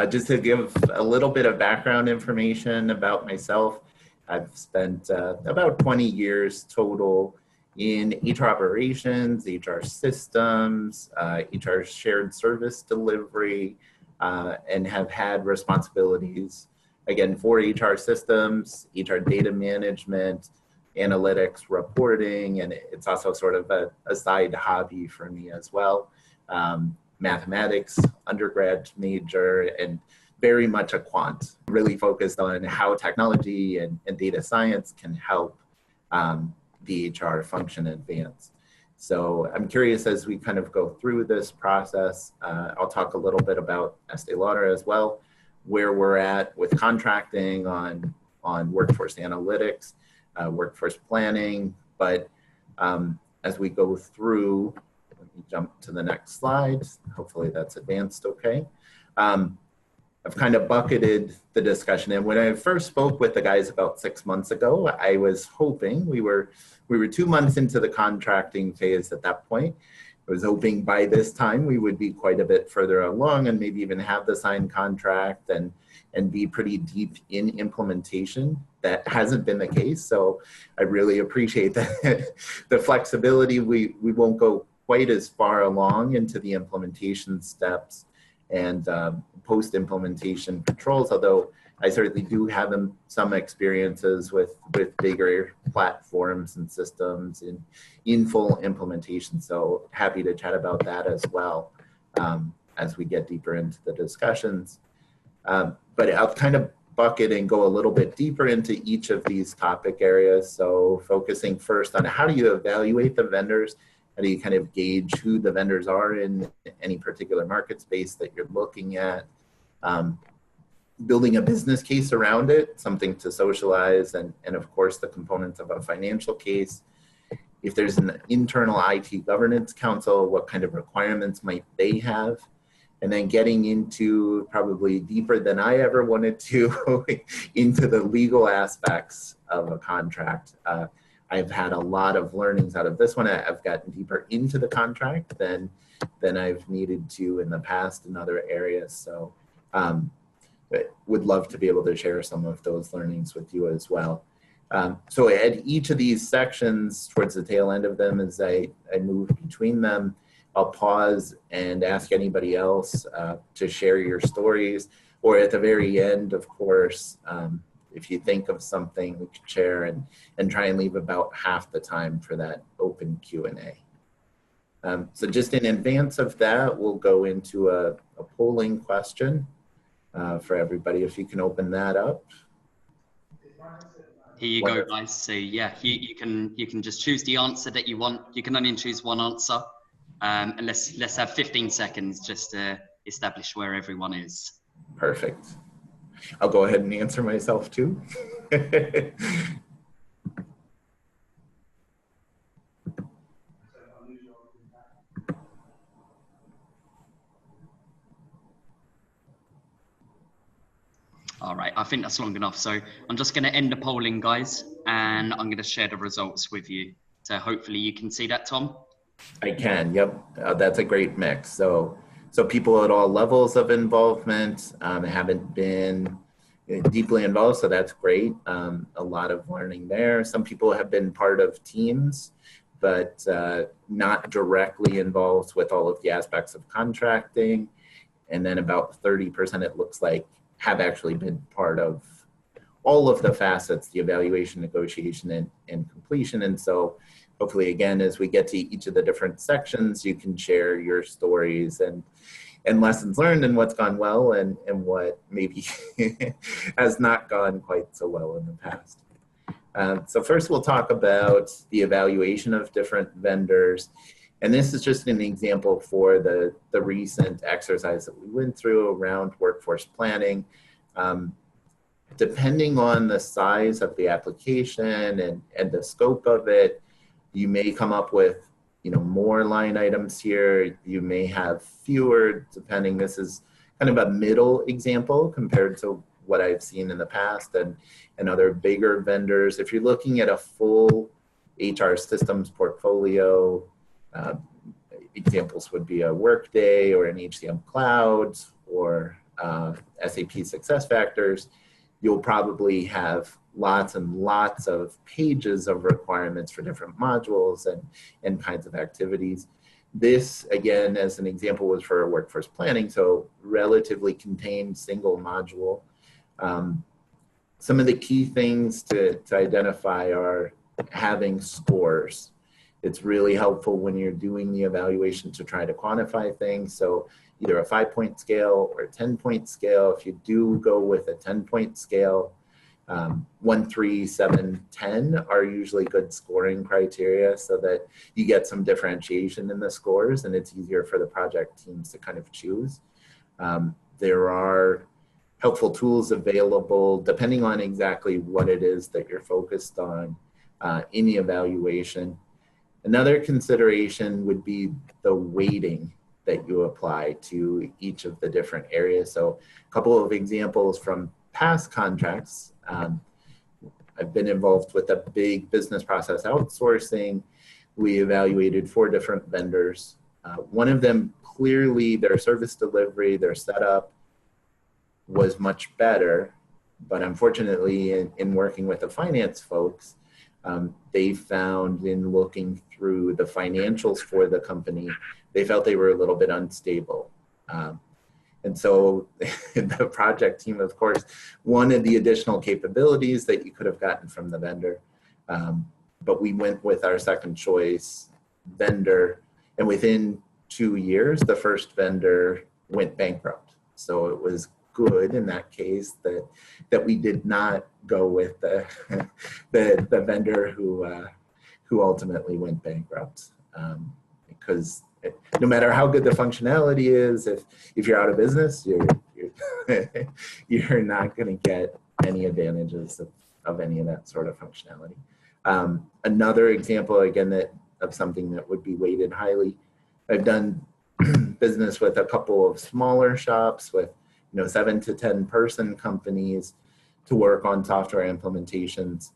Just to give a little bit of background information about myself, I've spent about 20 years total in HR operations, HR systems, HR shared service delivery, and have had responsibilities, again, for HR systems, HR data management, analytics, reporting, and it's also sort of a side hobby for me as well. Mathematics, undergrad major, and very much a quant, really focused on how technology and data science can help the HR function advance. So I'm curious, as we kind of go through this process, I'll talk a little bit about Estee Lauder as well, where we're at with contracting on workforce analytics, workforce planning, but as we go through, let me jump to the next slide. Hopefully that's advanced okay. I've kind of bucketed the discussion. And when I first spoke with the guys about 6 months ago, I was hoping we were 2 months into the contracting phase at that point. I was hoping by this time we would be quite a bit further along and maybe even have the signed contract and be pretty deep in implementation. That hasn't been the case. So I really appreciate that the flexibility. We won't go quite as far along into the implementation steps and post-implementation controls, although I certainly do have some experiences with bigger platforms and systems in full implementation. So happy to chat about that as well as we get deeper into the discussions. But I'll kind of bucket and go a little bit deeper into each of these topic areas. So focusing first on how do you evaluate the vendors? How do you kind of gauge who the vendors are in any particular market space that you're looking at? Building a business case around it, something to socialize, and of course the components of a financial case. If there's an internal IT governance council, what kind of requirements might they have? And then getting into, probably deeper than I ever wanted to, into the legal aspects of a contract. I've had a lot of learnings out of this one. I've gotten deeper into the contract than I've needed to in the past in other areas. So would love to be able to share some of those learnings with you as well. So at each of these sections, towards the tail end of them, as I move between them, I'll pause and ask anybody else to share your stories, or at the very end, of course, if you think of something, we could share and try and leave about half the time for that open Q&A. So just in advance of that, we'll go into a polling question for everybody. If you can open that up. Here you go, guys. So yeah, you can just choose the answer that you want. You can only choose one answer. And let's have 15 seconds just to establish where everyone is. Perfect. I'll go ahead and answer myself too. All right, I think that's long enough. So I'm just going to end the polling, guys, and I'm going to share the results with you. So hopefully you can see that, Tom. I can, yep. That's a great mix. So people at all levels of involvement haven't been deeply involved, so that's great. A lot of learning there. Some people have been part of teams, but not directly involved with all of the aspects of contracting. And then about 30%, it looks like, have actually been part of all of the facets, the evaluation, negotiation, and completion. And so hopefully, again, as we get to each of the different sections, you can share your stories and lessons learned and what's gone well and what maybe has not gone quite so well in the past. So first we'll talk about the evaluation of different vendors. And this is just an example for the recent exercise that we went through around workforce planning. Depending on the size of the application and the scope of it, you may come up with more line items here. You may have fewer, depending. This is kind of a middle example compared to what I've seen in the past and other bigger vendors. If you're looking at a full HR systems portfolio, examples would be a Workday or an HCM Cloud or SAP SuccessFactors, you'll probably have lots and lots of pages of requirements for different modules and kinds of activities. This, again, as an example, was for workforce planning, so relatively contained single module. Some of the key things to identify are having scores. It's really helpful when you're doing the evaluation to try to quantify things. So either a 5-point scale or a 10-point scale. If you do go with a 10-point scale, 1, 3, 7, 10 are usually good scoring criteria so that you get some differentiation in the scores and it's easier for the project teams to kind of choose. There are helpful tools available depending on exactly what it is that you're focused on in the evaluation. Another consideration would be the weighting that you apply to each of the different areas. So a couple of examples from past contracts. I've been involved with a big business process outsourcing. We evaluated 4 different vendors. One of them, clearly their service delivery, their setup was much better, but unfortunately in working with the finance folks, they found in looking through the financials for the company, they felt they were a little bit unstable. And so the project team, of course, wanted the additional capabilities that you could have gotten from the vendor. But we went with our second choice vendor, and within 2 years, the first vendor went bankrupt. So it was good in that case that we did not go with the vendor who ultimately went bankrupt, because no matter how good the functionality is, if you're out of business, you're not going to get any advantages of any of that sort of functionality. Another example, again, of something that would be weighted highly, I've done business with a couple of smaller shops with 7 to 10 person companies to work on software implementations,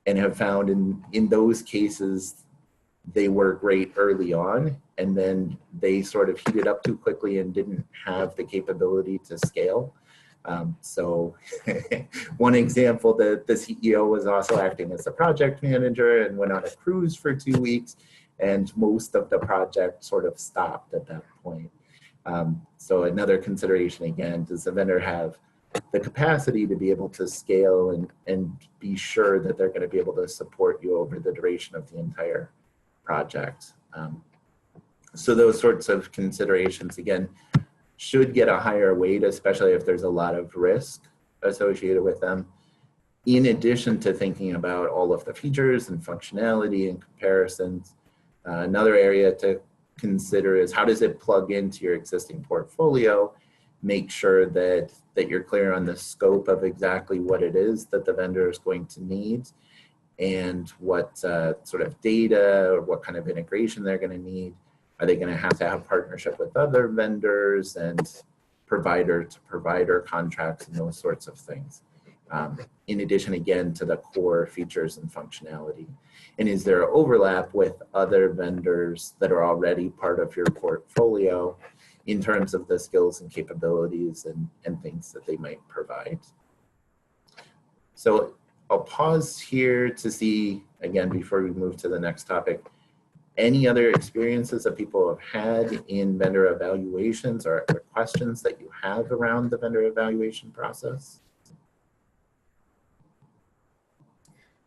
and have found in those cases they were great early on, and then they sort of heated up too quickly and didn't have the capability to scale. So one example, the CEO was also acting as a project manager and went on a cruise for 2 weeks, and most of the project sort of stopped at that point. So another consideration, again, does the vendor have the capacity to be able to scale and be sure that they're going to be able to support you over the duration of the entire project? So those sorts of considerations, again, should get a higher weight, especially if there's a lot of risk associated with them, in addition to thinking about all of the features and functionality and comparisons. Another area to consider is how does it plug into your existing portfolio? Make sure that you're clear on the scope of exactly what it is that the vendor is going to need, and what sort of data or what kind of integration they're going to need. Are they going to have partnership with other vendors and provider-to-provider contracts and those sorts of things? In addition, again, to the core features and functionality. And is there overlap with other vendors that are already part of your portfolio in terms of the skills and capabilities and things that they might provide? So I'll pause here to see, again, before we move to the next topic, any other experiences that people have had in vendor evaluations or questions that you have around the vendor evaluation process?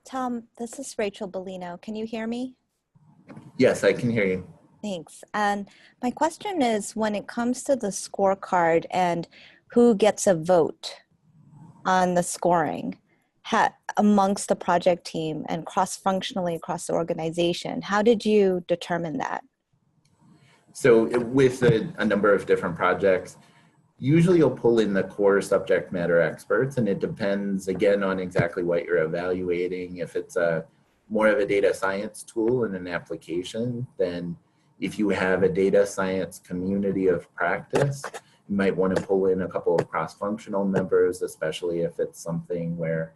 Tom, this is Rachel Bellino. Can you hear me? Yes, I can hear you. Thanks. And my question is, when it comes to the scorecard and who gets a vote on the scoring amongst the project team and cross-functionally across the organization, how did you determine that? So with a number of different projects, usually you'll pull in the core subject matter experts, and it depends, again, on exactly what you're evaluating. If it's more of a data science tool and an application, then if you have a data science community of practice, you might want to pull in a couple of cross-functional members, especially if it's something where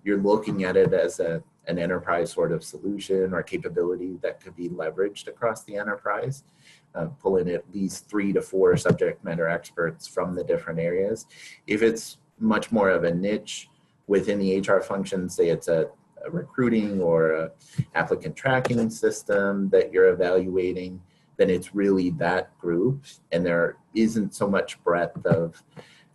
You're looking at it as an enterprise sort of solution or capability that could be leveraged across the enterprise. Pull in at least 3 to 4 subject matter experts from the different areas. If it's much more of a niche within the HR function, say it's a recruiting or a applicant tracking system that you're evaluating, then it's really that group, and there isn't so much breadth of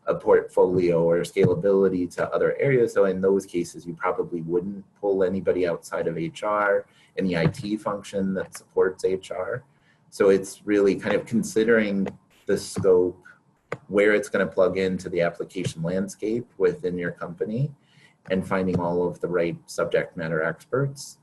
a portfolio or scalability to other areas. So in those cases, you probably wouldn't pull anybody outside of HR and the IT function that supports HR. So it's really kind of considering the scope, where it's going to plug into the application landscape within your company, and finding all of the right subject matter experts.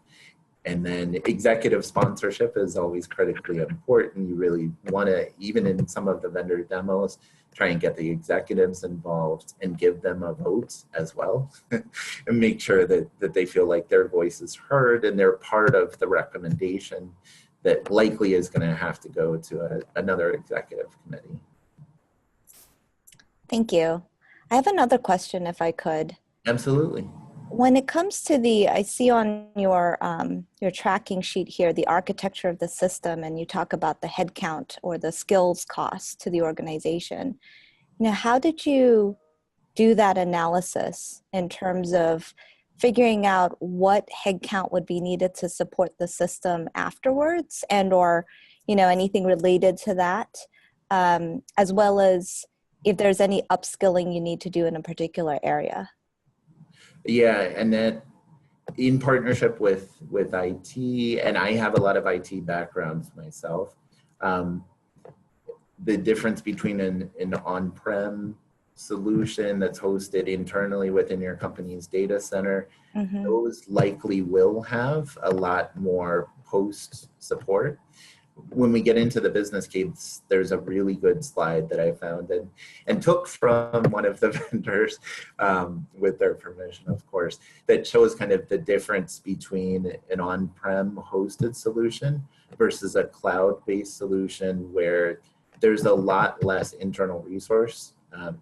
And then executive sponsorship is always critically important. You really want to, even in some of the vendor demos, try and get the executives involved and give them a vote as well and make sure that they feel like their voice is heard and they're part of the recommendation that likely is going to have to go to another executive committee. Thank you. I have another question if I could. Absolutely. When it comes to the, I see on your tracking sheet here, the architecture of the system, and you talk about the headcount or the skills cost to the organization. You know, how did you do that analysis in terms of figuring out what headcount would be needed to support the system afterwards, and or, you know, anything related to that, as well as if there's any upskilling you need to do in a particular area? Yeah, and that in partnership with IT, and I have a lot of IT backgrounds myself, the difference between an on-prem solution that's hosted internally within your company's data center, those likely will have a lot more post support. When we get into the business case, there's a really good slide that I found and took from one of the vendors with their permission, of course, that shows kind of the difference between an on-prem hosted solution versus a cloud-based solution where there's a lot less internal resource.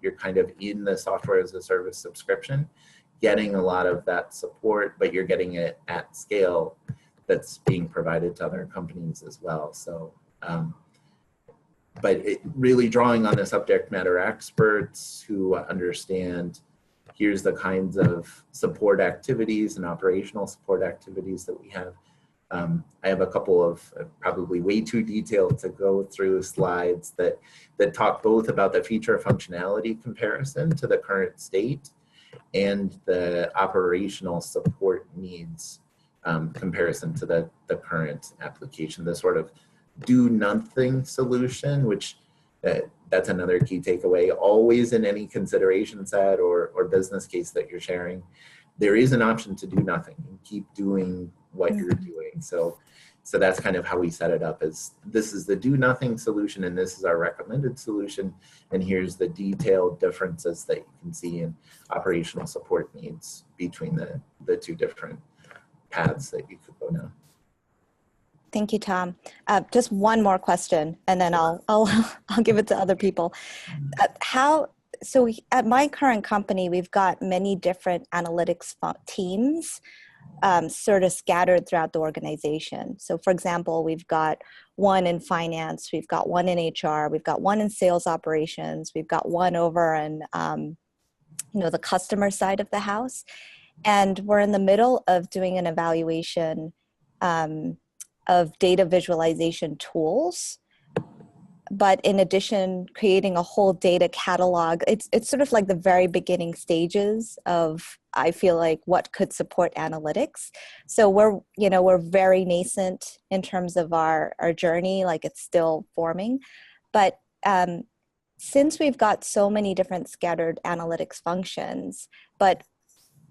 You're kind of in the software as a service subscription, getting a lot of that support, but you're getting it at scale that's being provided to other companies as well. So, but it really drawing on the subject matter experts who understand, here's the kinds of support activities and operational support activities that we have. I have a couple of probably way too detailed to go through slides that talk both about the feature functionality comparison to the current state and the operational support needs comparison to the current application, the sort of do nothing solution, which that's another key takeaway. Always in any consideration set or business case that you're sharing, there is an option to do nothing and keep doing what you're doing. So that's kind of how we set it up, is this is the do nothing solution and this is our recommended solution. And here's the detailed differences that you can see in operational support needs between the two different paths that you could go down. Thank you, Tom. Just one more question, and then I'll give it to other people. So at my current company, we've got many different analytics teams sort of scattered throughout the organization. So for example, we've got one in finance, we've got one in HR, we've got one in sales operations, we've got one over in the customer side of the house. And we're in the middle of doing an evaluation of data visualization tools. But in addition, creating a whole data catalog, it's sort of like the very beginning stages of, I feel like, what could support analytics. So we're very nascent in terms of our journey, like it's still forming. But since we've got so many different scattered analytics functions, but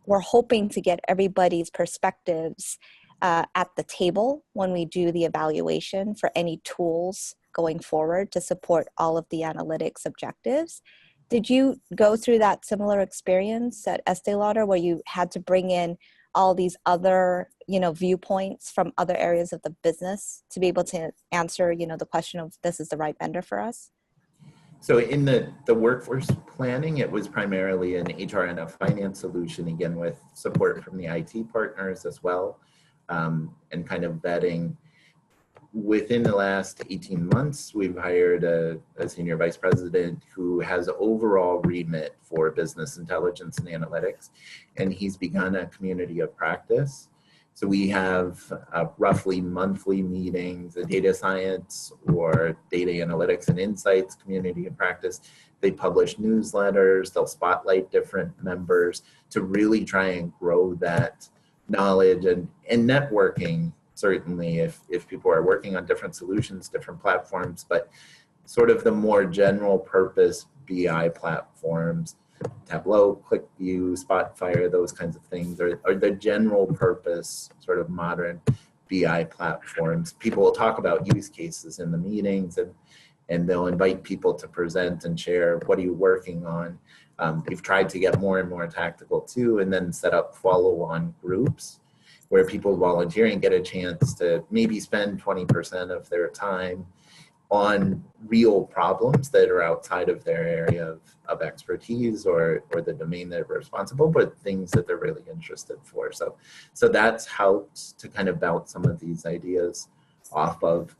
we're hoping to get everybody's perspectives at the table when we do the evaluation for any tools going forward to support all of the analytics objectives. Did you go through that similar experience at Estee Lauder where you had to bring in all these other, viewpoints from other areas of the business to be able to answer, the question of this is the right vendor for us? So in the workforce planning, it was primarily an HR and a finance solution, again, with support from the IT partners as well, and kind of vetting. Within the last 18 months, we've hired a senior vice president who has overall remit for business intelligence and analytics, and he's begun a community of practice. So we have roughly monthly meetings, a data science or data analytics and insights community of practice. They publish newsletters, they'll spotlight different members to really try and grow that knowledge and networking. Certainly if people are working on different solutions, different platforms, but sort of the more general purpose BI platforms, Tableau, ClickView, Spotfire, those kinds of things are the general purpose sort of modern BI platforms. People will talk about use cases in the meetings and they'll invite people to present and share, what are you working on? We've tried to get more and more tactical too, and then set up follow-on groups where people volunteering get a chance to maybe spend 20% of their time on real problems that are outside of their area of expertise or the domain that they're responsible, but things that they're really interested for. So that's helped to kind of bounce some of these ideas off of.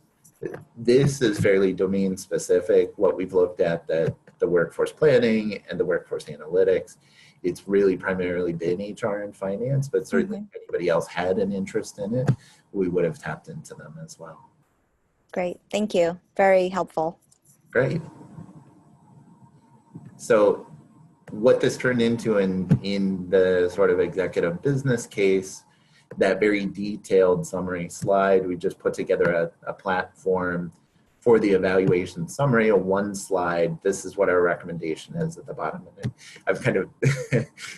This is fairly domain specific. What we've looked at, that the workforce planning and the workforce analytics, it's really primarily been HR and finance, but certainly if anybody else had an interest in it, we would have tapped into them as well. Great, thank you. Very helpful. Great. So what this turned into in the sort of executive business case, that very detailed summary slide, we just put together a platform for the evaluation summary, a one slide. This is what our recommendation is at the bottom of it. I've kind of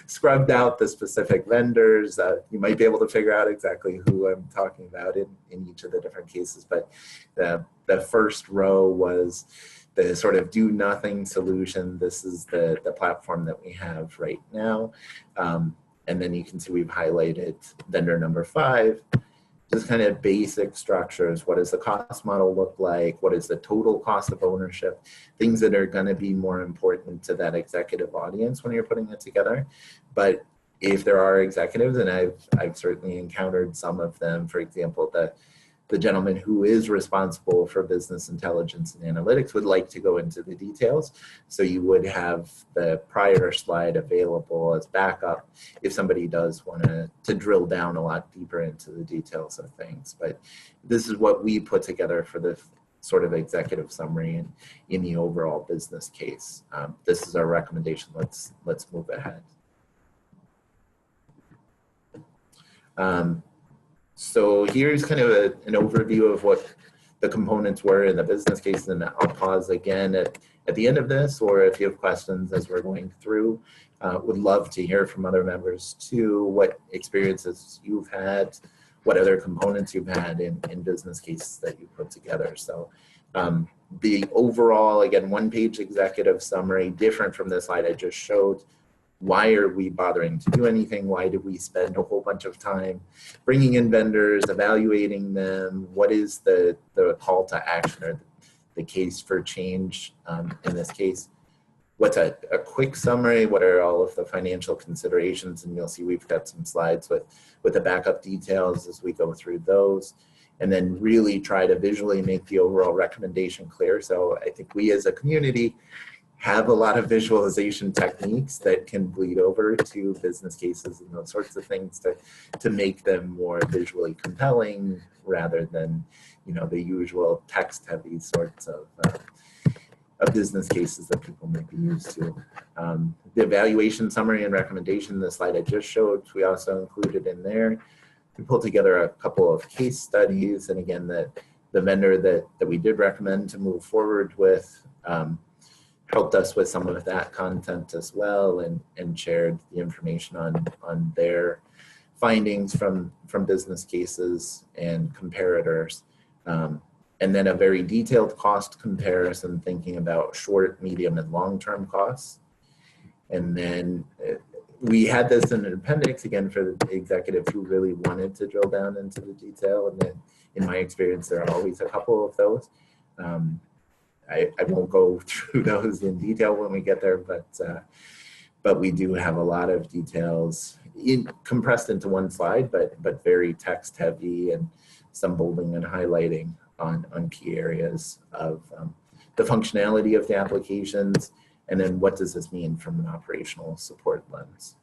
scrubbed out the specific vendors. You might be able to figure out exactly who I'm talking about in each of the different cases, but the first row was the sort of do nothing solution. This is the platform that we have right now. And then you can see we've highlighted vendor number 5. Just kind of basic structures. What does the cost model look like? What is the total cost of ownership? Things that are going to be more important to that executive audience when you're putting it together. But if there are executives, and I've certainly encountered some of them, for example, the gentleman who is responsible for business intelligence and analytics would like to go into the details. So you would have the prior slide available as backup if somebody does want to drill down a lot deeper into the details of things. But this is what we put together for the sort of executive summary in the overall business case. This is our recommendation. Let's move ahead. So here's kind of an overview of what the components were in the business case, and I'll pause again at the end of this, or if you have questions as we're going through. Would love to hear from other members too, what experiences you've had, what other components you've had in business cases that you put together. So the overall, again, one-page executive summary, different from the slide I just showed. Why are we bothering to do anything? Why do we spend a whole bunch of time bringing in vendors, evaluating them? What is the call to action or the case for change in this case? What's a quick summary? What are all of the financial considerations? And you'll see we've got some slides with the backup details as we go through those. And then really try to visually make the overall recommendation clear. So I think we as a community have a lot of visualization techniques that can bleed over to business cases and those sorts of things to make them more visually compelling rather than, you know, the usual text heavy sorts of business cases that people might be used to. The evaluation summary and recommendation, the slide I just showed, we also included in there. We pulled together a couple of case studies, and again, the vendor that we did recommend to move forward with helped us with some of that content as well, and shared the information on their findings from business cases and comparators. And then a very detailed cost comparison, thinking about short, medium, and long-term costs. And then we had this in an appendix, again, for the executive who really wanted to drill down into the detail. And then in my experience, there are always a couple of those. I won't go through those in detail when we get there, but we do have a lot of details compressed into one slide, but very text heavy, and some bolding and highlighting on key areas of the functionality of the applications, and then what does this mean from an operational support lens.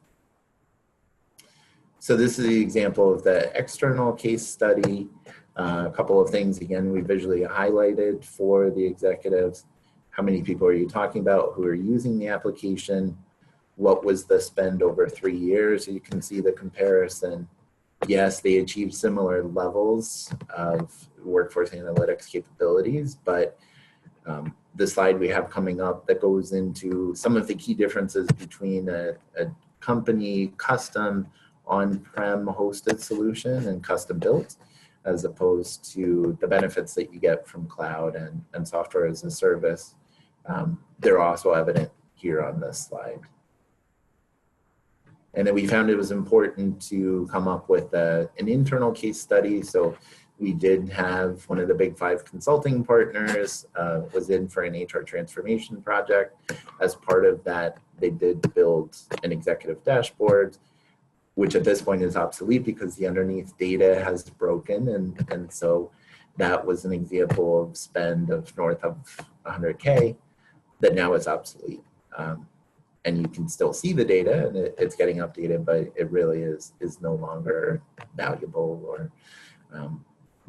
So this is the example of the external case study. A couple of things, again, we visually highlighted for the executives. How many people are you talking about who are using the application? What was the spend over 3 years? You can see the comparison. Yes, they achieved similar levels of workforce analytics capabilities, but the slide we have coming up that goes into some of the key differences between a company custom on-prem hosted solution and custom built, as opposed to the benefits that you get from cloud and software as a service. They're also evident here on this slide. And then we found it was important to come up with an internal case study. So we did have one of the big 5 consulting partners was in for an HR transformation project. As part of that, they did build an executive dashboard, which at this point is obsolete because the underneath data has broken. And so that was an example of spend of north of 100K that now is obsolete. And you can still see the data, and it's getting updated, but it really is no longer valuable. Or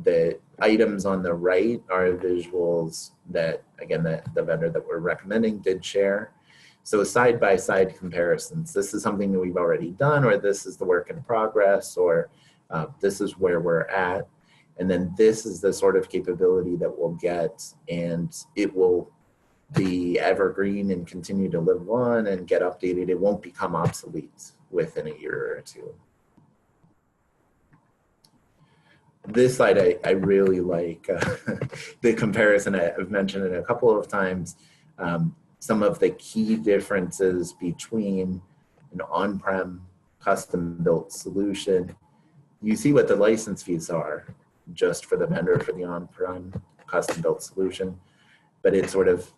the items on the right are visuals that, again, the vendor that we're recommending did share. So side-by-side comparisons. This is something that we've already done, or this is the work in progress, or this is where we're at. And then this is the sort of capability that we'll get, and it will be evergreen and continue to live on and get updated. It won't become obsolete within a year or two. This slide, I really like the comparison. I've mentioned it a couple of times. Some of the key differences between an on-prem custom-built solution. You see what the license fees are just for the vendor for the on-prem custom-built solution. But it's sort of,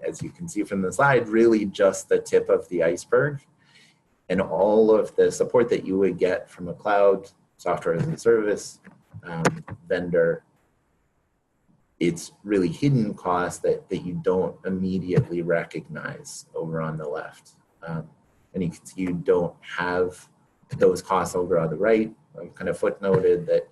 as you can see from the slide, really just the tip of the iceberg. And all of the support that you would get from a cloud software as a service vendor, it's really hidden costs that you don't immediately recognize over on the left. And you can see you don't have those costs over on the right. I've kind of footnoted that,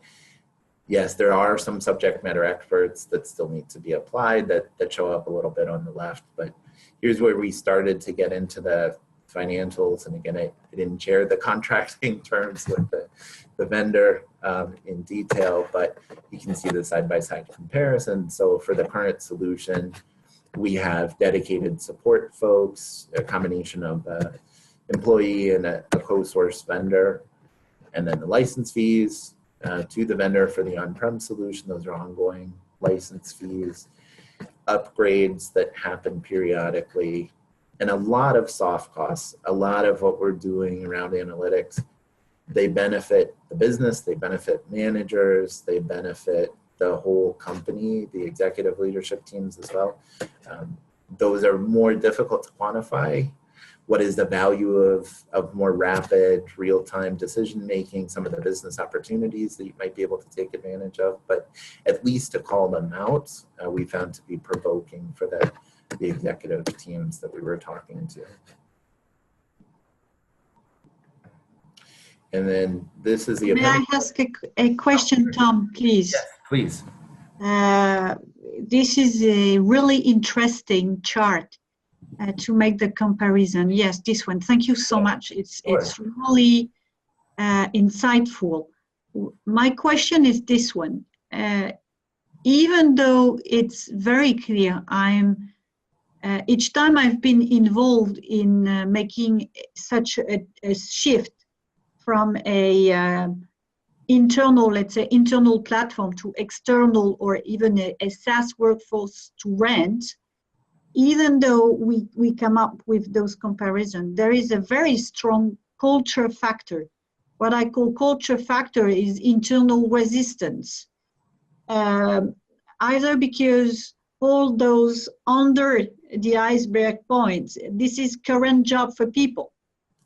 yes, there are some subject matter experts that still need to be applied that show up a little bit on the left. But here's where we started to get into the financials. And again, I didn't share the contracting terms with the vendor in detail, but you can see the side-by-side comparison. So for the current solution, we have dedicated support folks, a combination of employee and a co-source vendor, and then the license fees to the vendor for the on-prem solution. Those are ongoing license fees, upgrades that happen periodically, and a lot of soft costs. A lot of what we're doing around analytics, they benefit the business, they benefit managers, they benefit the whole company, the executive leadership teams as well. Those are more difficult to quantify. What is the value of more rapid, real-time decision-making, some of the business opportunities that you might be able to take advantage of, but at least to call them out, we found to be provoking for the executive teams that we were talking to. And then this is the— May I ask a question, Tom, please? Yes, please. This is a really interesting chart to make the comparison. Yes, this one. Thank you so much. It's really insightful. My question is this one. Even though it's very clear, each time I've been involved in making such a shift from a internal, let's say, internal platform to external, or even a SaaS workforce to rent, even though we come up with those comparisons, there is a very strong culture factor. What I call culture factor is internal resistance. Either because all those under the iceberg points. This is current job for people.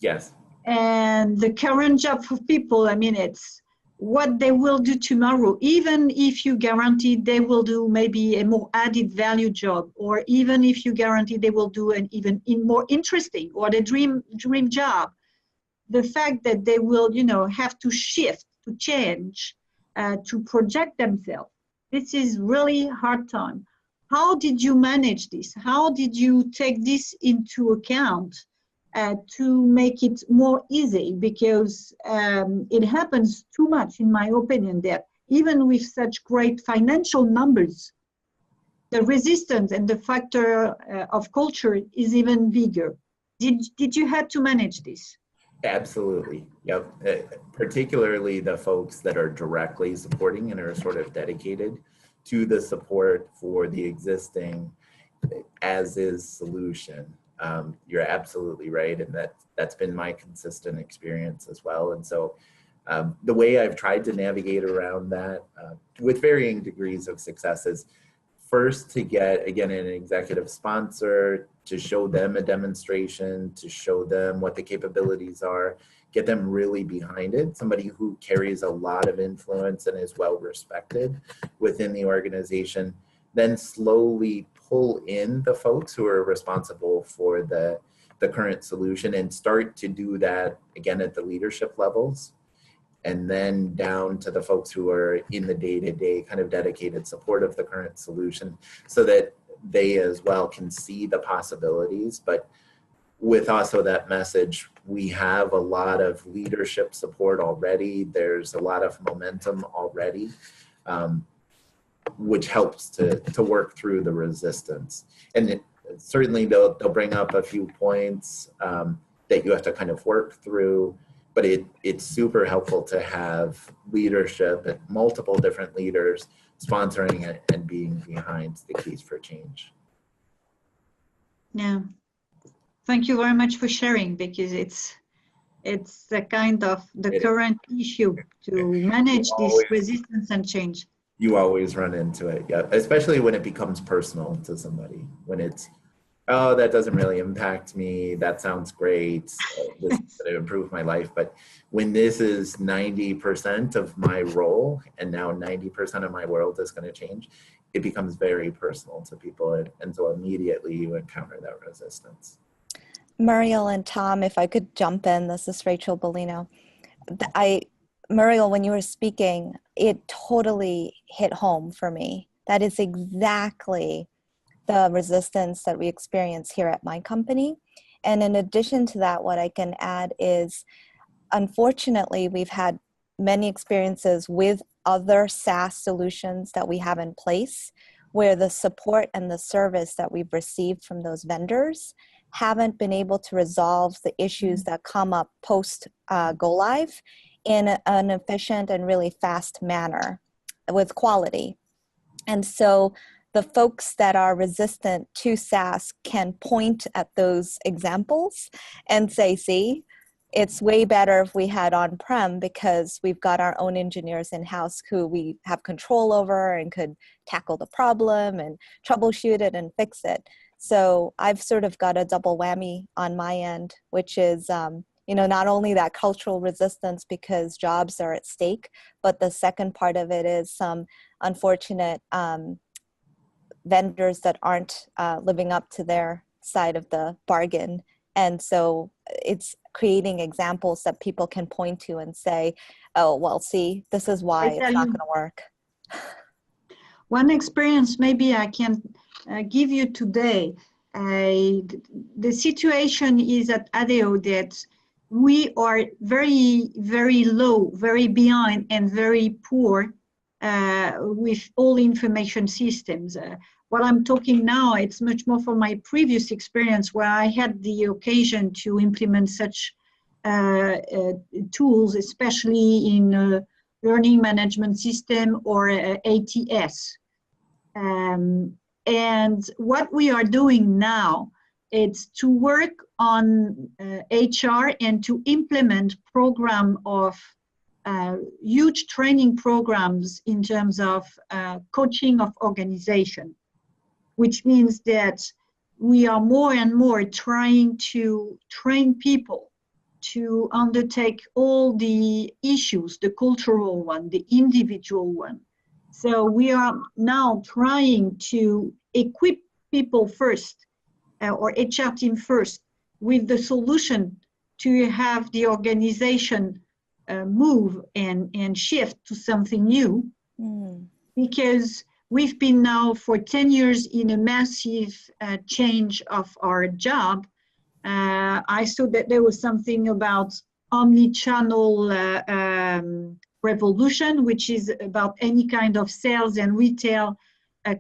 Yes. And the current job for people, I mean, it's what they will do tomorrow, even if you guarantee they will do maybe a more added value job, or even if you guarantee they will do an even more interesting or the dream job. The fact that they will, have to shift, to change, to project themselves. This is really hard time. How did you manage this? How did you take this into account to make it more easy? Because it happens too much, in my opinion, that even with such great financial numbers, the resistance and the factor of culture is even bigger. Did you have to manage this? Absolutely. Yep. Particularly the folks that are directly supporting and are sort of dedicated to the support for the existing as-is solution. You're absolutely right, and that's been my consistent experience as well. And so the way I've tried to navigate around that with varying degrees of success is first to get, again, an executive sponsor to show them a demonstration, to show them what the capabilities are, get them really behind it, somebody who carries a lot of influence and is well respected within the organization, then slowly pull in the folks who are responsible for the current solution and start to do that again at the leadership levels, and then down to the folks who are in the day-to-day kind of dedicated support of the current solution, so that they as well can see the possibilities. But with also that message, we have a lot of leadership support already. There's a lot of momentum already, which helps to work through the resistance. And certainly they'll bring up a few points that you have to kind of work through, but it's super helpful to have leadership and multiple different leaders sponsoring it and being behind the keys for change. Yeah, thank you very much for sharing, because it's the kind of the current issue to manage this resistance and change. You always run into it, yeah, especially when it becomes personal to somebody, when it's, oh, that doesn't really impact me, that sounds great, this is going to improve my life. But when this is 90% of my role and now 90% of my world is going to change, it becomes very personal to people. And so immediately you encounter that resistance. Muriel and Tom, if I could jump in, this is Rachel Bellino. Muriel, when you were speaking, it totally hit home for me. That is exactly the resistance that we experience here at my company. And in addition to that, what I can add is, unfortunately, we've had many experiences with other SaaS solutions that we have in place, where the support and the service that we've received from those vendors haven't been able to resolve the issues that come up post go live in an efficient and really fast manner with quality. And so the folks that are resistant to SaaS can point at those examples and say, see, it's way better if we had on-prem, because we've got our own engineers in-house who we have control over and could tackle the problem and troubleshoot it and fix it. So I've sort of got a double whammy on my end, which is, not only that cultural resistance because jobs are at stake, but the second part of it is some unfortunate vendors that aren't living up to their side of the bargain. And so it's creating examples that people can point to and say, oh, well, see, this is why it's not going to work. One experience maybe I can give you today. The situation is at ADEO that we are very, very low, very behind, and very poor with all information systems. What I'm talking now, it's much more from my previous experience, where I had the occasion to implement such tools, especially in learning management system or ATS. And what we are doing now, it's to work on HR and to implement program of huge training programs in terms of coaching of organization. which means that we are more and more trying to train people to undertake all the issues, the cultural one, the individual one. So we are now trying to equip people first, or HR team first, with the solution to have the organization move and shift to something new. Because we've been now for 10 years in a massive change of our job. I saw that there was something about omni-channel revolution, which is about any kind of sales and retail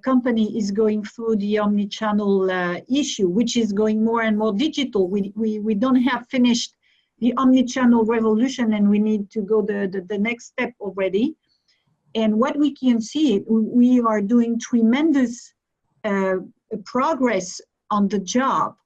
company is going through the omni-channel issue, which is going more and more digital. We don't have finished the omni-channel revolution, and we need to go the next step already. And what we can see, we are doing tremendous progress on the job,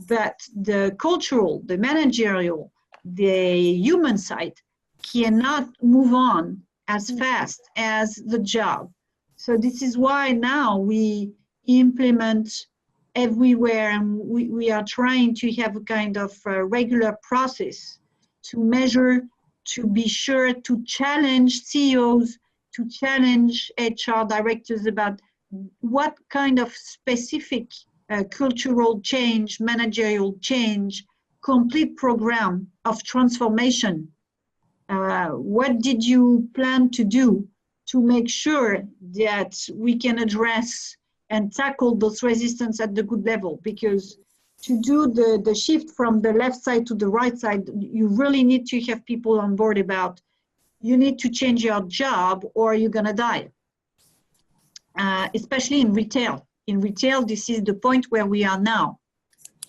but the cultural, the managerial, the human side cannot move on as fast as the job. So this is why now we implement everywhere, and we are trying to have a kind of regular process to measure, to be sure to challenge CEOs, to challenge HR directors about what kind of specific cultural change, managerial change, complete program of transformation. What did you plan to do to make sure that we can address and tackle those resistance at the good level? Because to do the shift from the left side to the right side, you really need to have people on board about you need to change your job or you're gonna die. Especially in retail. In retail, this is the point where we are now.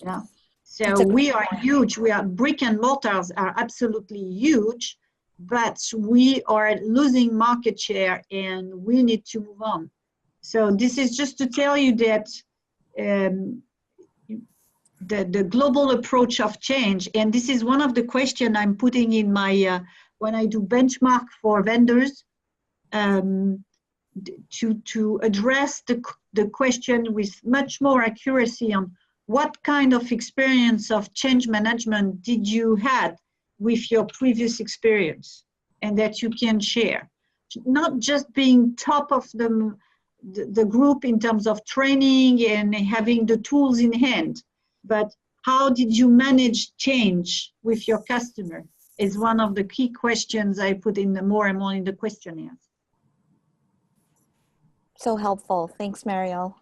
Yeah. So we are huge. We are brick and mortars are absolutely huge, but we are losing market share and we need to move on. So this is just to tell you that the global approach of change, and this is one of the questions I'm putting in my when I do benchmark for vendors, to address the question with much more accuracy on what kind of experience of change management did you had with your previous experience, and that you can share. Not just being top of the group in terms of training and having the tools in hand, but how did you manage change with your customer is one of the key questions I put in the more and more in the questionnaires. So helpful. Thanks, Mariel.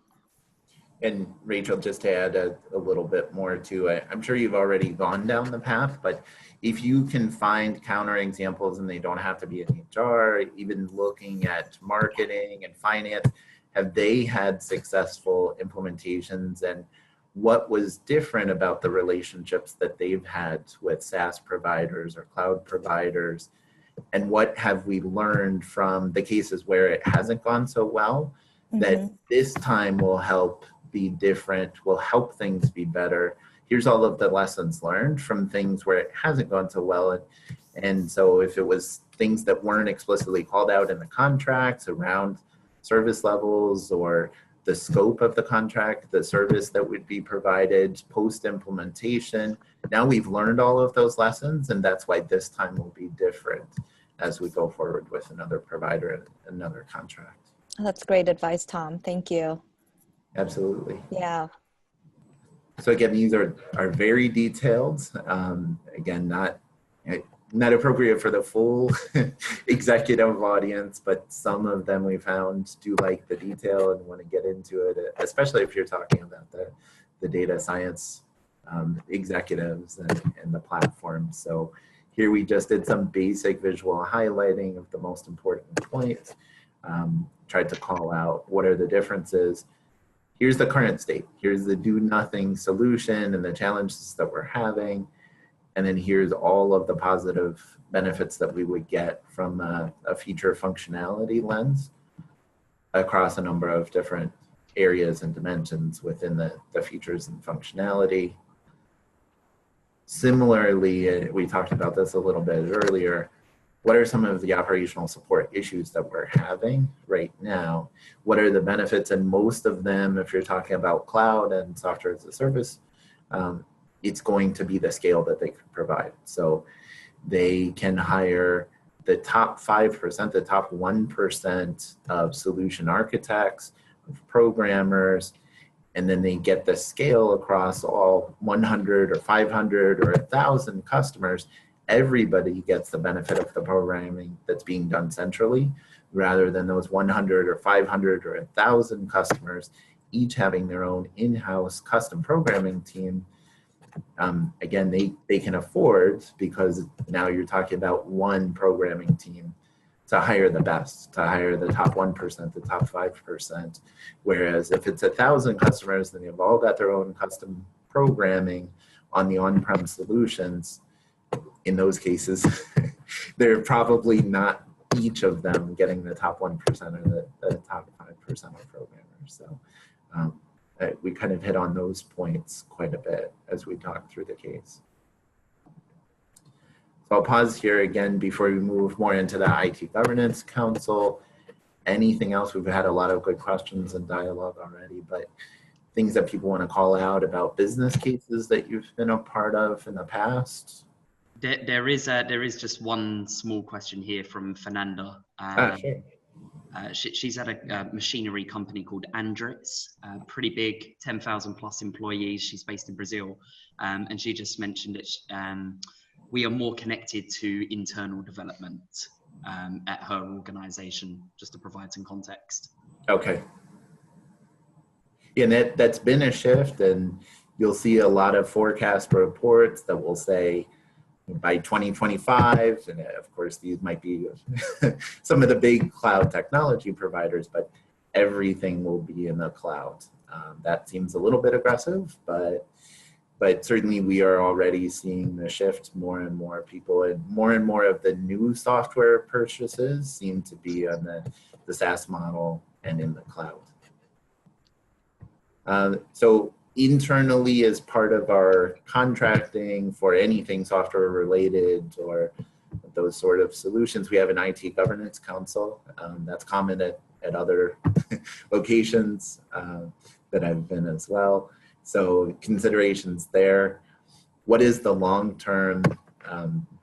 And Rachel, just to add a little bit more to it, I'm sure you've already gone down the path, but if you can find counter examples, and they don't have to be in HR, even looking at marketing and finance, have they had successful implementations, and what was different about the relationships that they've had with SaaS providers or cloud providers? And what have we learned from the cases where it hasn't gone so well, that this time will help be different, will help things be better? Here's all of the lessons learned from things where it hasn't gone so well. And so if it was things that weren't explicitly called out in the contracts around service levels or the scope of the contract, the service that would be provided post-implementation, now we've learned all of those lessons, and that's why this time will be different as we go forward with another provider and another contract. That's great advice, Tom. Thank you. Absolutely. Yeah. So again, these are very detailed. Again, not appropriate for the full executive audience, but some of them we found do like the detail and want to get into it, especially if you're talking about the data science executives and the platform. So here we just did some basic visual highlighting of the most important points, tried to call out what are the differences. Here's the current state. Here's the do nothing solution and the challenges that we're having. And then here's all of the positive benefits that we would get from a feature functionality lens across a number of different areas and dimensions within the features and functionality. Similarly, we talked about this a little bit earlier, what are some of the operational support issues that we're having right now? What are the benefits? And most of them, if you're talking about cloud and software as a service, it's going to be the scale that they can provide. So they can hire the top 5%, the top 1% of solution architects, of programmers, and then they get the scale across all 100 or 500 or 1,000 customers. Everybody gets the benefit of the programming that's being done centrally, rather than those 100 or 500 or 1,000 customers each having their own in-house custom programming team. Again, they can afford, because now you're talking about one programming team, to hire the best, to hire the top 1%, the top 5%. Whereas if it's 1,000 customers, then they've all got their own custom programming on the on-prem solutions. In those cases, they're probably not each of them getting the top 1% or the top 5% of programmers. So we kind of hit on those points quite a bit as we talk through the case. So I'll pause here again before we move more into the IT Governance Council. Anything else? We've had a lot of good questions and dialogue already, but things that people want to call out about business cases that you've been a part of in the past? There is just one small question here from Fernanda. Sure. She's at a machinery company called Andritz, pretty big, 10,000 plus employees. She's based in Brazil, and she just mentioned that we are more connected to internal development at her organization, just to provide some context. Okay. Yeah, that's been a shift, and you'll see a lot of forecast reports that will say by 2025, and of course these might be some of the big cloud technology providers, but everything will be in the cloud. That seems a little bit aggressive, but certainly we are already seeing the shift. More and more people and more of the new software purchases seem to be on the SaaS model and in the cloud. So internally, as part of our contracting for anything software related or those sort of solutions, we have an IT Governance Council. That's common at other locations that I've been as well. So considerations there. What is the long-term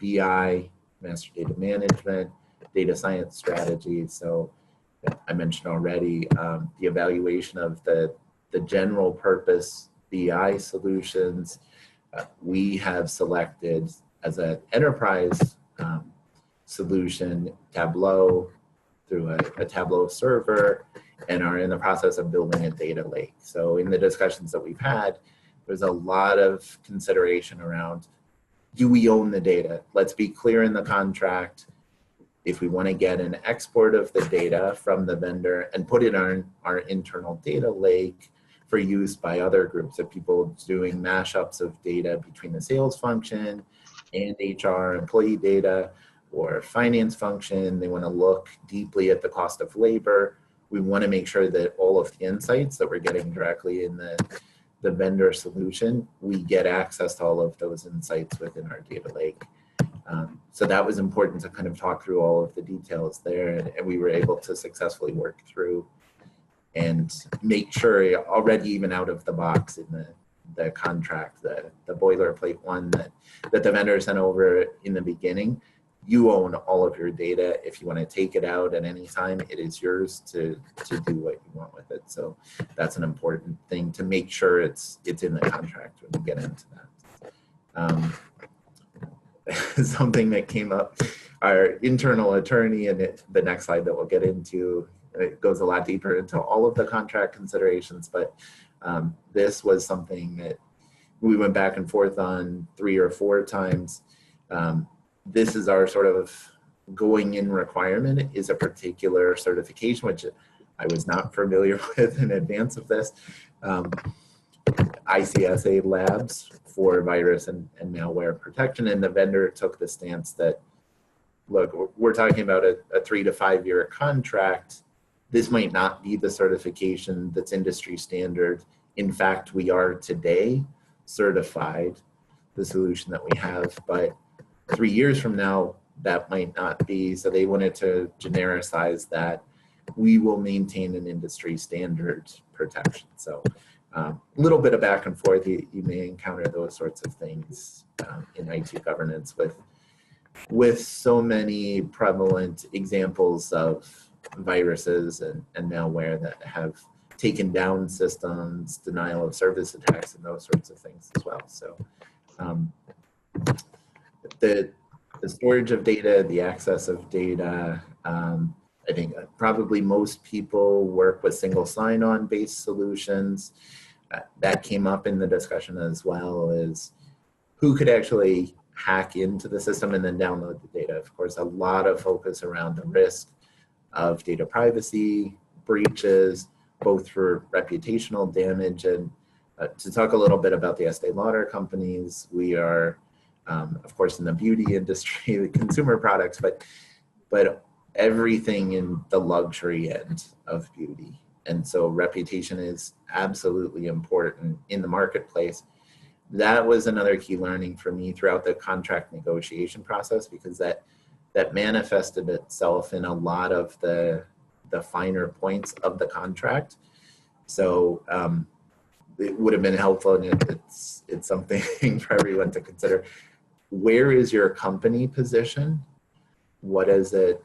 BI, master data management, data science strategy? So I mentioned already the evaluation of the general purpose BI solutions. We have selected as an enterprise solution Tableau through a Tableau server, and are in the process of building a data lake. So in the discussions that we've had, there's a lot of consideration around, do we own the data? Let's be clear in the contract. If we want to get an export of the data from the vendor and put it on our internal data lake for use by other groups of people doing mashups of data between the sales function and HR employee data, or finance function, they want to look deeply at the cost of labor. We want to make sure that all of the insights that we're getting directly in the vendor solution, we get access to all of those insights within our data lake. So that was important to kind of talk through all of the details there, and we were able to successfully work through and make sure already, even out of the box in the contract, the boilerplate one that the vendor sent over in the beginning, you own all of your data. If you want to take it out at any time, it is yours to do what you want with it. So that's an important thing to make sure it's in the contract when we get into that. Something that came up, our internal attorney, and the next slide that we'll get into, it goes a lot deeper into all of the contract considerations, but this was something that we went back and forth on 3 or 4 times. This is our sort of going in requirement, is a particular certification, which I was not familiar with in advance of this. ICSA labs for virus and malware protection, and the vendor took the stance that, look, we're talking about a 3 to 5 year contract. This might not be the certification that's industry standard. In fact, we are today certified, the solution that we have, but 3 years from now, that might not be. So they wanted to genericize that we will maintain an industry standard protection. So a little bit of back and forth, you may encounter those sorts of things in IT governance with so many prevalent examples of viruses and malware that have taken down systems, denial of service attacks, and those sorts of things as well. So the storage of data, the access of data, I think probably most people work with single sign-on based solutions. That came up in the discussion as well, is who could actually hack into the system and then download the data. Of course, a lot of focus around the risk of data privacy breaches, both for reputational damage. And to talk a little bit about the Estee Lauder companies, we are, of course, in the beauty industry, the consumer products, but everything in the luxury end of beauty. And so reputation is absolutely important in the marketplace. That was another key learning for me throughout the contract negotiation process, because that manifested itself in a lot of the finer points of the contract. So it would have been helpful, and it's something for everyone to consider. Where is your company position? What is it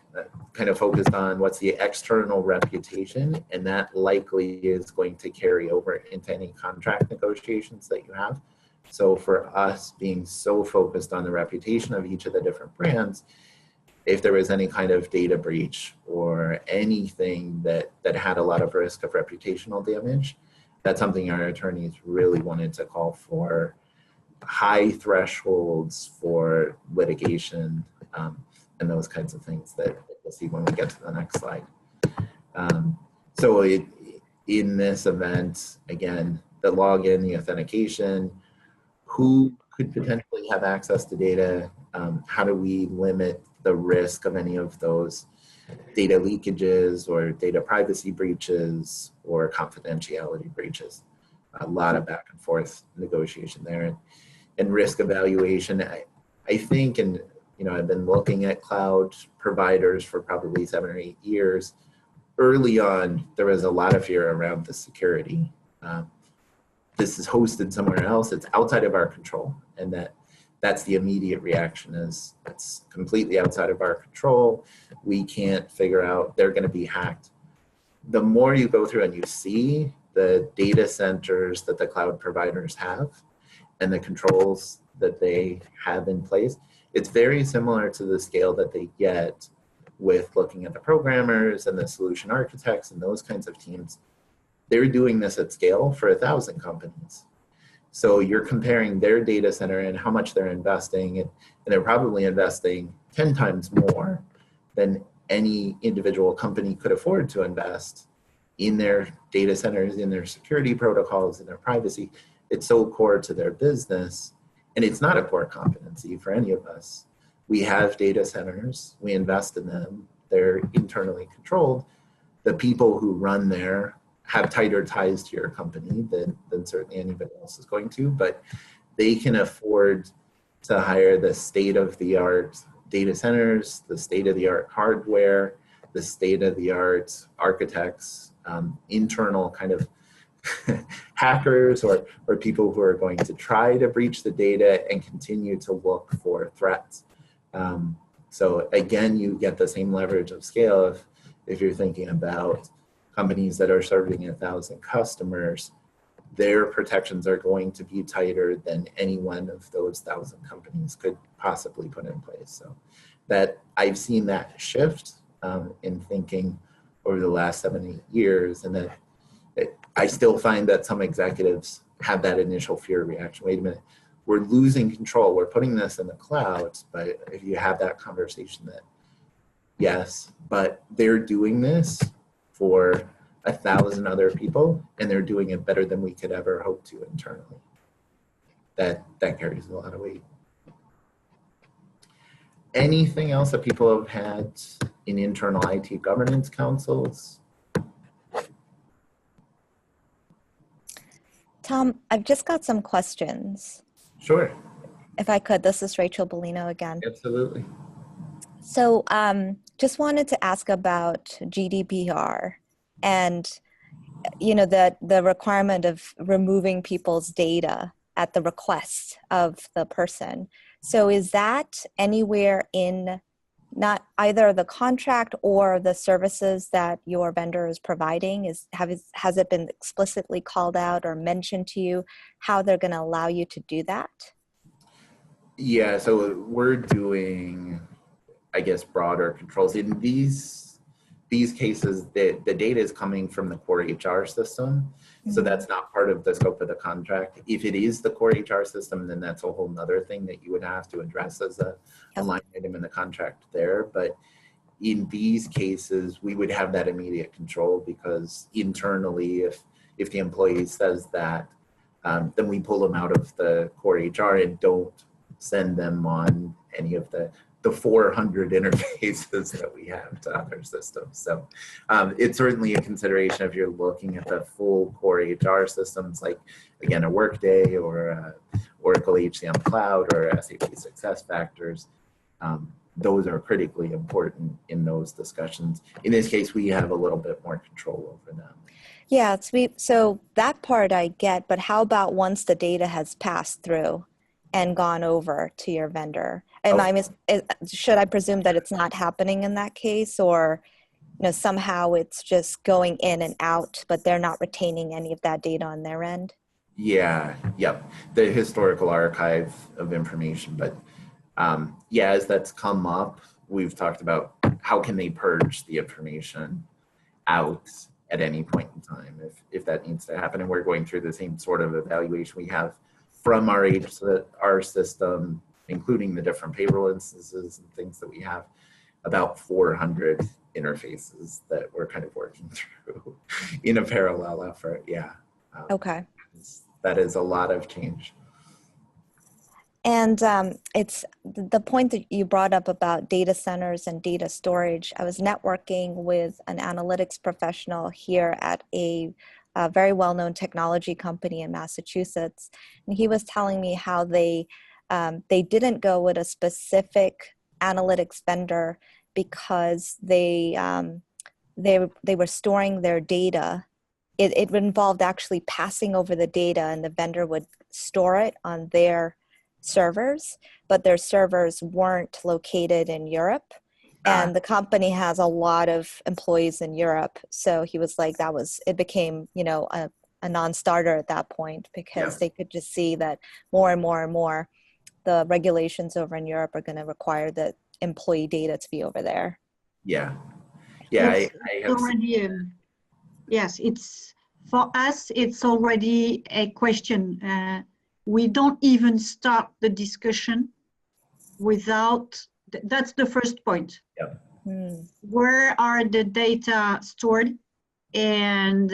kind of focused on? What's the external reputation? And that likely is going to carry over into any contract negotiations that you have. So for us being so focused on the reputation of each of the different brands, if there was any kind of data breach or anything that had a lot of risk of reputational damage, that's something our attorneys really wanted to call for high thresholds for litigation, and those kinds of things that we'll see when we get to the next slide. So in this event, again, the login, the authentication, who could potentially have access to data? How do we limit the risk of any of those data leakages or data privacy breaches or confidentiality breaches? A lot of back and forth negotiation there. And risk evaluation, I think, and I've been looking at cloud providers for probably 7 or 8 years. Early on, there was a lot of fear around the security. This is hosted somewhere else. It's outside of our control, and that's the immediate reaction, is it's completely outside of our control. We can't figure out, they're going to be hacked. The more you go through and you see the data centers that the cloud providers have and the controls that they have in place, it's very similar to the scale that they get with looking at the programmers and the solution architects and those kinds of teams. They're doing this at scale for 1,000 companies. So you're comparing their data center and how much they're investing, and they're probably investing 10 times more than any individual company could afford to invest in their data centers, in their security protocols, in their privacy. It's so core to their business. And it's not a core competency for any of us. We have data centers, we invest in them, they're internally controlled. The people who run there have tighter ties to your company than certainly anybody else is going to, but they can afford to hire the state-of-the-art data centers, the state-of-the-art hardware, the state-of-the-art architects, internal kind of hackers or people who are going to try to breach the data and continue to look for threats. So again, you get the same leverage of scale if you're thinking about companies that are serving 1,000 customers. Their protections are going to be tighter than any one of those 1,000 companies could possibly put in place. So that I've seen that shift in thinking over the last 7-8 years, and that I still find that some executives have that initial fear reaction. Wait a minute, we're losing control. We're putting this in the cloud. But if you have that conversation that, yes, but they're doing this for 1,000 other people, and they're doing it better than we could ever hope to internally. That carries a lot of weight. Anything else that people have had in internal IT governance councils? Tom, I've just got some questions. Sure. If I could, this is Rachel Bellino again. Absolutely. So just wanted to ask about GDPR and the requirement of removing people's data at the request of the person. So is that anywhere in not either the contract or the services that your vendor is providing? Has it been explicitly called out or mentioned to you how they're going to allow you to do that? Yeah, so we're doing, I guess, broader controls. In these cases, the data is coming from the core HR system. So that's not part of the scope of the contract. If it is the core HR system, then that's a whole nother thing that you would have to address as a line item in the contract there. But in these cases, we would have that immediate control because internally, if the employee says that, then we pull them out of the core HR and don't send them on any of the 400 interfaces that we have to other systems. So it's certainly a consideration if you're looking at the full core HR systems, like again, a Workday or Oracle HCM Cloud or SAP SuccessFactors. Those are critically important in those discussions. In this case, we have a little bit more control over them. Yeah, so that part I get, but how about once the data has passed through and gone over to your vendor? Should I presume that it's not happening in that case, or somehow it's just going in and out, but they're not retaining any of that data on their end? Yeah, yep. The historical archive of information, but as that's come up, we've talked about how can they purge the information out at any point in time if that needs to happen. And we're going through the same sort of evaluation we have from our system, including the different payroll instances and things that we have, about 400 interfaces that we're kind of working through in a parallel effort. Yeah. Okay. That is a lot of change. And it's the point that you brought up about data centers and data storage. I was networking with an analytics professional here at a very well-known technology company in Massachusetts, and he was telling me how they didn't go with a specific analytics vendor because they were storing their data. It involved actually passing over the data, and the vendor would store it on their servers, but their servers weren't located in Europe. And the company has a lot of employees in Europe. So he was like, it became, a non-starter at that point because they could just see that more and more and more the regulations over in Europe are going to require the employee data to be over there. Yeah. Yes, it's for us, it's already a question. We don't even start the discussion without, that's the first point. Yep. Where are the data stored? And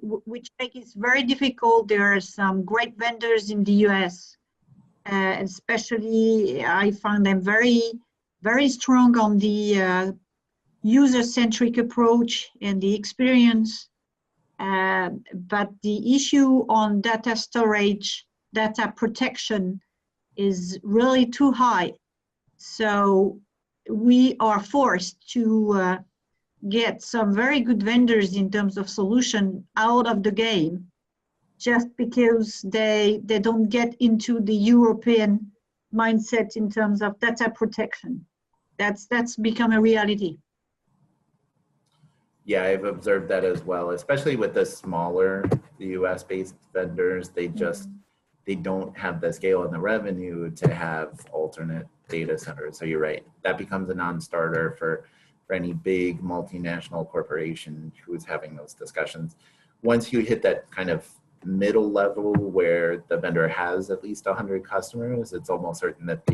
which makes it very difficult. There are some great vendors in the US, especially I find them very, very strong on the user-centric approach and the experience. But the issue on data storage, data protection is really too high. So we are forced to get some very good vendors in terms of solution out of the game just because they don't get into the European mindset in terms of data protection. That's become a reality. Yeah, I've observed that as well, especially with the smaller, the US-based vendors. They don't have the scale and the revenue to have alternate data centers. So you're right, that becomes a non-starter for any big multinational corporation who is having those discussions. Once you hit that kind of middle level where the vendor has at least 100 customers, it's almost certain that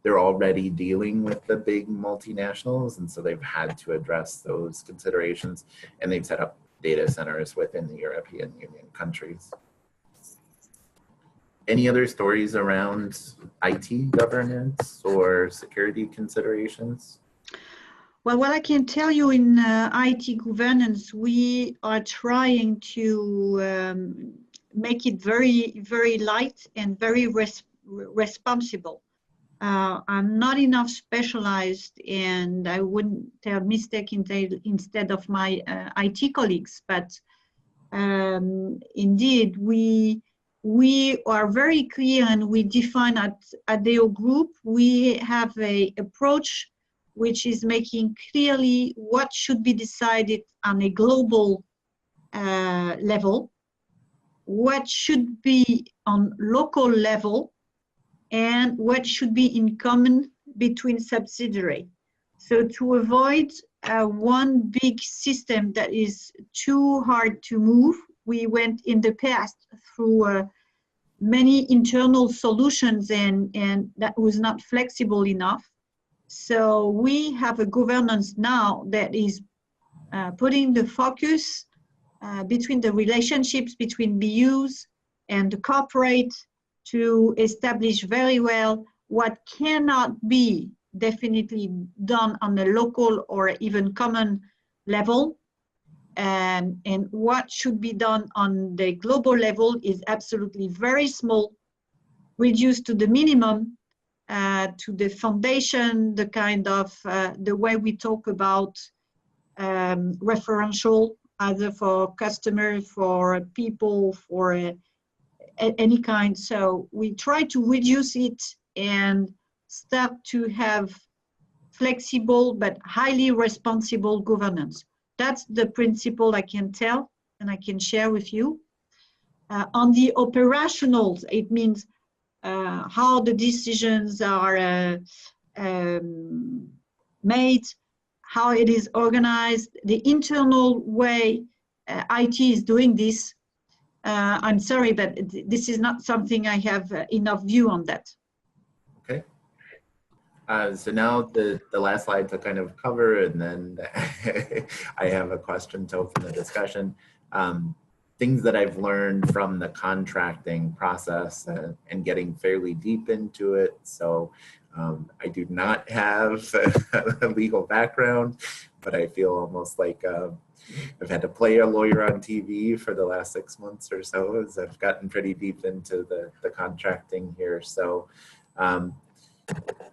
they're already dealing with the big multinationals, and so they've had to address those considerations, and they've set up data centers within the European Union countries. Any other stories around IT governance or security considerations? Well, what I can tell you in IT governance, we are trying to make it very, very light and very responsible. I'm not enough specialized, and I wouldn't tell mistake instead of my IT colleagues. But indeed, we are very clear, and we define at the group, we have a approach which is making clearly what should be decided on a global level, what should be on local level, and what should be in common between subsidiary. So to avoid one big system that is too hard to move, we went in the past through many internal solutions, and that was not flexible enough. So we have a governance now that is putting the focus between the relationships between BUs and the corporate to establish very well what cannot be definitely done on a local or even common level, and what should be done on the global level is absolutely very small, reduced to the minimum, to the foundation, the kind of the way we talk about referential, either for customers, for people, for any kind. So we try to reduce it and start to have flexible but highly responsible governance. That's the principle I can tell and I can share with you. On the operationals, it means how the decisions are made, how it is organized, the internal way IT is doing this. I'm sorry, but this is not something I have enough view on that. Okay. So now the last slide to kind of cover, and then I have a question to open the discussion. Things that I've learned from the contracting process and getting fairly deep into it. So I do not have a legal background, but I feel almost like I've had to play a lawyer on TV for the last 6 months or so, as I've gotten pretty deep into the contracting here. So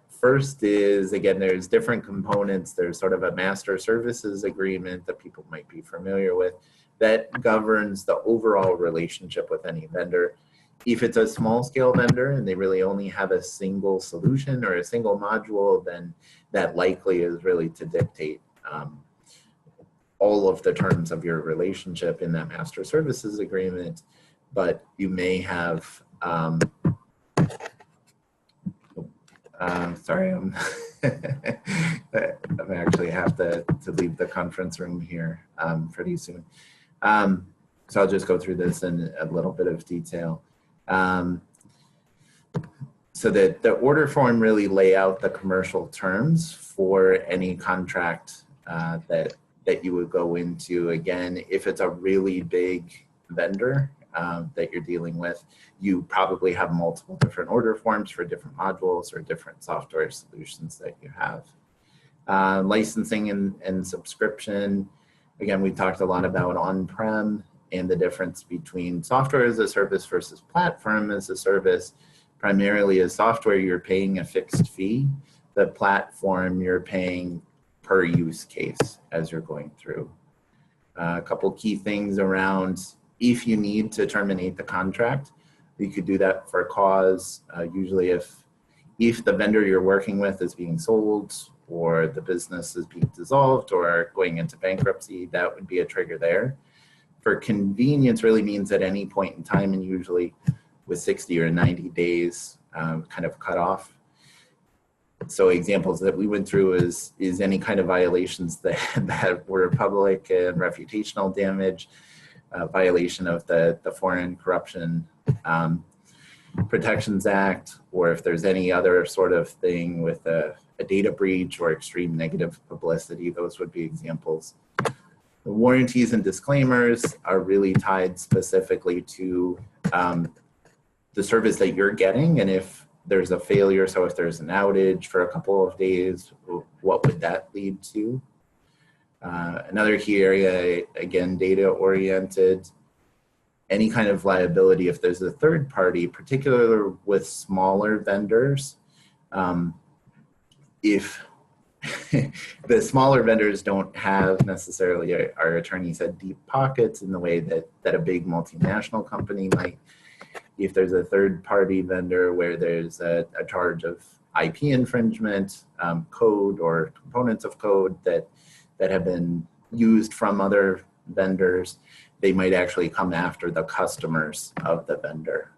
first is, again, there's different components. There's sort of a master services agreement that people might be familiar with that governs the overall relationship with any vendor. If it's a small scale vendor and they really only have a single solution or a single module, then that likely is really to dictate all of the terms of your relationship in that master services agreement. But you may have, sorry, I'm I actually have to leave the conference room here pretty soon. So I'll just go through this in a little bit of detail. So the order form really lay out the commercial terms for any contract that you would go into. Again, if it's a really big vendor that you're dealing with, you probably have multiple different order forms for different modules or different software solutions that you have. Licensing and subscription. Again, we talked a lot about on-prem and the difference between software as a service versus platform as a service. Primarily as software, you're paying a fixed fee. The platform, you're paying per use case as you're going through. A couple key things around, if you need to terminate the contract, you could do that for a cause. Usually if the vendor you're working with is being sold, or the business is being dissolved or going into bankruptcy, that would be a trigger there. For convenience really means at any point in time, and usually with 60 or 90 days kind of cut off. So examples that we went through is any kind of violations that were public and reputational damage, violation of the Foreign Corruption Protections Act, or if there's any other sort of thing with a data breach or extreme negative publicity, those would be examples. The warranties and disclaimers are really tied specifically to the service that you're getting, and if there's a failure, so if there's an outage for a couple of days, what would that lead to? Another key area, again, data oriented. Any kind of liability if there's a third party, particularly with smaller vendors, If the smaller vendors don't have necessarily, our attorney said, deep pockets in the way that a big multinational company might. If there's a third-party vendor where there's a charge of IP infringement, code or components of code that have been used from other vendors, they might actually come after the customers of the vendor,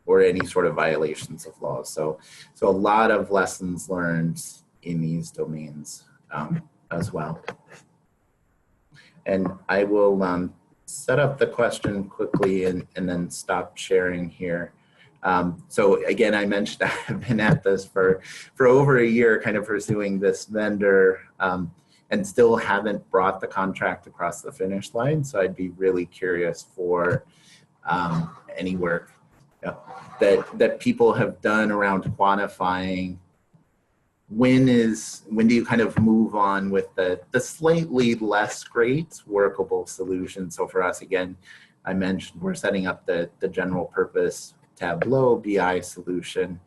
or any sort of violations of laws. So a lot of lessons learned in these domains as well. And I will set up the question quickly and then stop sharing here. So again, I mentioned I've been at this for over a year, kind of pursuing this vendor, and still haven't brought the contract across the finish line. So I'd be really curious for any work that people have done around quantifying when do you kind of move on with the slightly less great workable solution. So for us, again, I mentioned we're setting up the general purpose Tableau BI solution.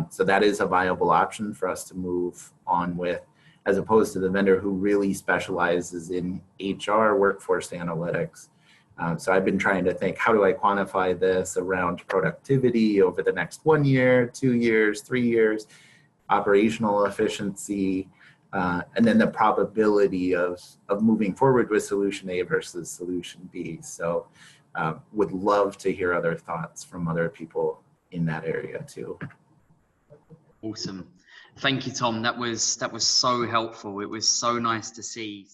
So that is a viable option for us to move on with, as opposed to the vendor who really specializes in HR workforce analytics. So I've been trying to think, how do I quantify this around productivity over the next 1 year, 2 years, 3 years, operational efficiency, and then the probability of moving forward with solution A versus solution B. So would love to hear other thoughts from other people in that area too. Awesome. Thank you, Tom. That was so helpful. It was so nice to see